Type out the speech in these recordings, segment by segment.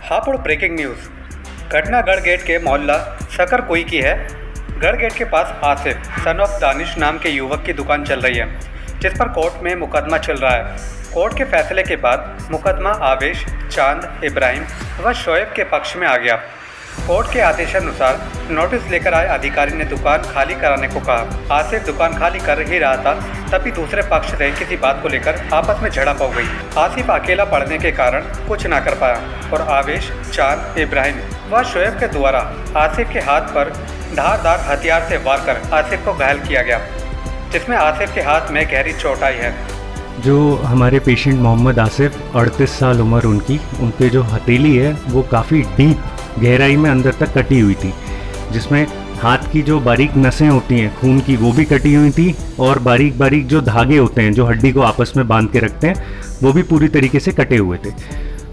Hapur breaking news. घटना गढ़गेट के मोहल्ला सकरकोई की है। गढ़गेट के पास आसिफ सन ऑफ दानिश नाम के युवक की दुकान चल रही है, जिस पर कोर्ट में मुकदमा चल रहा है। कोर्ट के फैसले के बाद मुकदमा आवेश, चांद, इब्राहिम व शोएब के पक्ष में आ गया। कोर्ट के आदेशानुसार नोटिस लेकर आए अधिकारी ने दुकान खाली कराने को कहा। आसिफ दुकान खाली कर ही रहा था, तभी दूसरे पक्ष से किसी बात को लेकर आपस में झड़प हो गई। आसिफ अकेला पड़ने के कारण कुछ ना कर पाया और आवेश, चांद, इब्राहिम व शोएब के द्वारा आसिफ के हाथ पर धारदार हथियार से वार कर आसिफ को घायल किया गया, जिसमें आसिफ के हाथ में गहरी चोट आई है। जो हमारे पेशेंट मोहम्मद आसिफ 38 साल उम्र उनके जो हथेली है वो काफ़ी डीप गहराई में अंदर तक कटी हुई थी, जिसमें हाथ की जो बारीक नसें होती हैं खून की वो भी कटी हुई थी और बारीक बारीक जो धागे होते हैं जो हड्डी को आपस में बांध के रखते हैं वो भी पूरी तरीके से कटे हुए थे।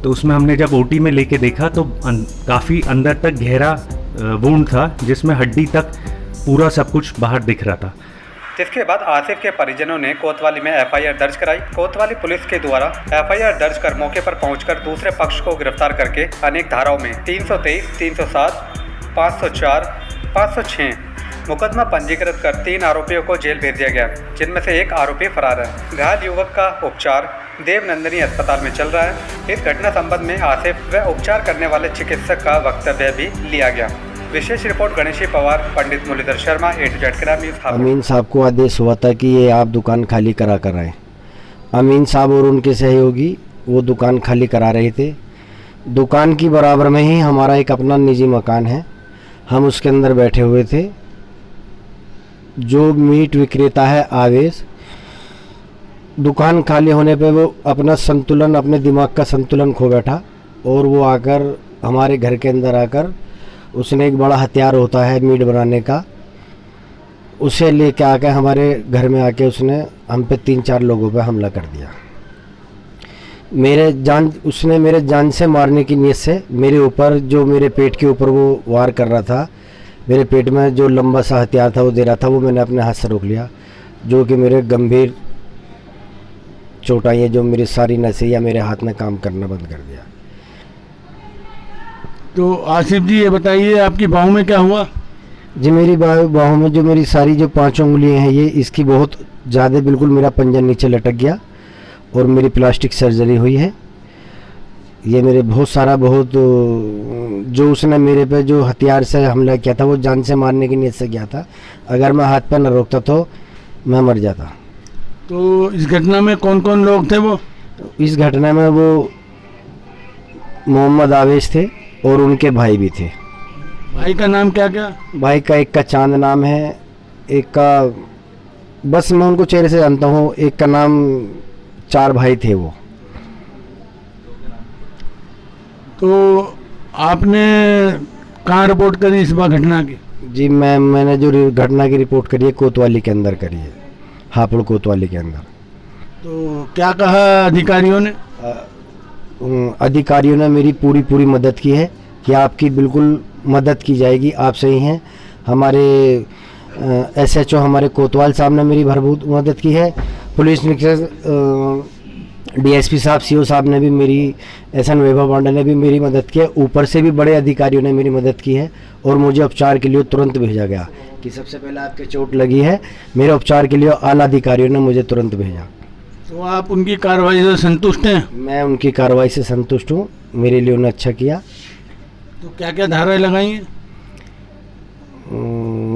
तो उसमें हमने जब ओटी में लेके देखा तो काफ़ी अंदर तक गहरा वुंड था, जिसमें हड्डी तक पूरा सब कुछ बाहर दिख रहा था। जिसके बाद आसिफ के परिजनों ने कोतवाली में एफआईआर दर्ज कराई। कोतवाली पुलिस के द्वारा एफआईआर दर्ज कर मौके पर पहुंचकर दूसरे पक्ष को गिरफ्तार करके अनेक धाराओं में 323, 307, 504, 506 मुकदमा पंजीकृत कर 3 आरोपियों को जेल भेज दिया गया, जिनमें से एक आरोपी फरार है। घायल युवक का उपचार देवनंदिनी अस्पताल में चल रहा है। इस घटना संबंध में आसिफ व उपचार करने वाले चिकित्सक का वक्तव्य भी लिया गया। विशेष report Ganeshi Pawar, Pandit Murlidhar Sharma, A to Z news. Amin साहब को आदेश हुआ था कि ये आप दुकान खाली करा कर आए। अमीन साहब और उनके सहयोगी वो दुकान खाली करा रहे थे। दुकान की बराबर में ही हमारा एक अपना निजी मकान है, हम उसके अंदर बैठे हुए थे। जो मीट विक्रेता है आवेश, दुकान खाली होने पे वो अपना संतुलन, अपने दिमाग का संतुलन खो बैठा और वो आकर हमारे घर के अंदर आकर उसने एक बड़ा हथियार होता है मीट बनाने का, उसे लेके आके हमारे घर में आके उसने हम पे 3-4 लोगों पे हमला कर दिया। उसने मेरे जान से मारने की नीयत से मेरे ऊपर, जो मेरे पेट के ऊपर वो वार कर रहा था, मेरे पेट में जो लंबा सा हथियार था वो दे रहा था, वो मैंने अपने हाथ से रोक लिया, जो कि मेरे गंभीर चोट आई है, जो मेरी सारी नसें या मेरे हाथ में काम करना बंद कर दिया। तो आसिफ जी ये बताइए आपकी बाहों में क्या हुआ? जी मेरी बाहों में जो मेरी सारी जो 5 उंगलियां हैं ये इसकी बहुत ज़्यादा, बिल्कुल मेरा पंजा नीचे लटक गया और मेरी प्लास्टिक सर्जरी हुई है। ये मेरे बहुत जो उसने मेरे पे जो हथियार से हमला किया था वो जान से मारने की नीयत से किया था। अगर मैं हाथ पर न रोकता तो मैं मर जाता। तो इस घटना में कौन कौन लोग थे? वो इस घटना में वो मोहम्मद आवेश थे और उनके भाई भी थे। भाई का नाम क्या क्या? भाई का एक का चांद नाम है, एक का बस मैं उनको चेहरे से जानता हूँ, एक का नाम, 4 भाई थे वो। तो आपने कहाँ रिपोर्ट करी इस बार घटना की? जी मैंने जो घटना की रिपोर्ट करी है कोतवाली के अंदर करी है, हापुड़ कोतवाली के अंदर। तो क्या कहा अधिकारियों ने? अधिकारियों ने मेरी पूरी मदद की है कि आपकी बिल्कुल मदद की जाएगी, आप सही हैं। हमारे SHO हमारे कोतवाल साहब ने मेरी भरपूर मदद की है। पुलिस निरीक्षक DSP साहब, CO साहब ने भी मेरी, SN वैभव पांडे ने भी मेरी मदद की है। ऊपर से भी बड़े अधिकारियों ने मेरी मदद की है और मुझे उपचार के लिए तुरंत भेजा गया कि सबसे पहले आपके चोट लगी है, मेरे उपचार के लिए आला अधिकारियों ने मुझे तुरंत भेजा। तो आप उनकी कार्रवाई से संतुष्ट हैं? मैं उनकी कार्रवाई से संतुष्ट हूँ, मेरे लिए उन्होंने अच्छा किया। तो क्या क्या धाराएं लगाई हैं?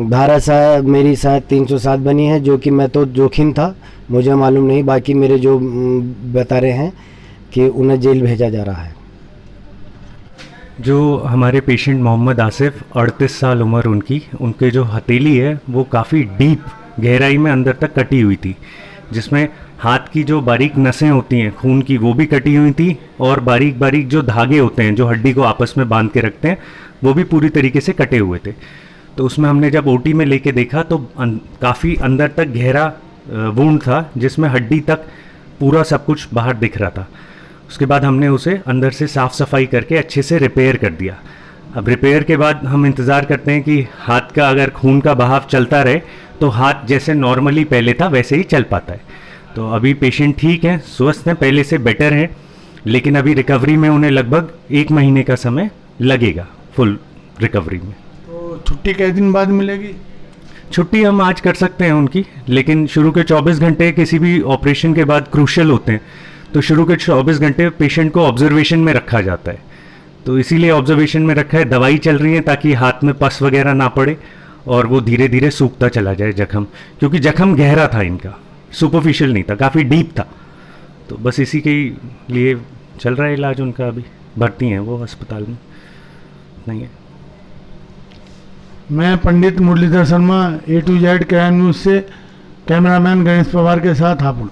धारा साहब मेरी शायद 307 बनी है, जो कि मैं तो जोखिम था, मुझे मालूम नहीं, बाकी मेरे जो बता रहे हैं कि उन्हें जेल भेजा जा रहा है। जो हमारे पेशेंट मोहम्मद आसिफ 38 साल उम्र उनके जो हथेली है वो काफ़ी डीप गहराई में अंदर तक कटी हुई थी, जिसमें हाथ की जो बारीक नसें होती हैं खून की वो भी कटी हुई थी और बारीक बारीक जो धागे होते हैं जो हड्डी को आपस में बांध के रखते हैं वो भी पूरी तरीके से कटे हुए थे। तो उसमें हमने जब ओटी में लेके देखा तो काफ़ी अंदर तक गहरा वुंड था, जिसमें हड्डी तक पूरा सब कुछ बाहर दिख रहा था। उसके बाद हमने उसे अंदर से साफ़ सफाई करके अच्छे से रिपेयर कर दिया। अब रिपेयर के बाद हम इंतज़ार करते हैं कि हाथ का अगर खून का बहाव चलता रहे तो हाथ जैसे नॉर्मली पहले था वैसे ही चल पाता है। तो अभी पेशेंट ठीक हैं, स्वस्थ हैं, पहले से बेटर हैं, लेकिन अभी रिकवरी में उन्हें लगभग 1 महीने का समय लगेगा फुल रिकवरी में। तो छुट्टी कितने दिन बाद मिलेगी? छुट्टी हम आज कर सकते हैं उनकी, लेकिन शुरू के 24 घंटे किसी भी ऑपरेशन के बाद क्रूशियल होते हैं, तो शुरू के 24 घंटे पेशेंट को ऑब्जर्वेशन में रखा जाता है। तो इसीलिए ऑब्जर्वेशन में रखा है, दवाई चल रही है ताकि हाथ में पस वगैरह ना पड़े और वो धीरे धीरे सूखता चला जाए जख्म, क्योंकि जख्म गहरा था इनका, सुपरफिशियल नहीं था, काफ़ी डीप था। तो बस इसी के लिए चल रहा है इलाज उनका, अभी भर्ती हैं वो अस्पताल में नहीं है। मैं Pandit Murlidhar Sharma A to Z crime news से कैमरामैन गणेश पवार के साथ हापुड़।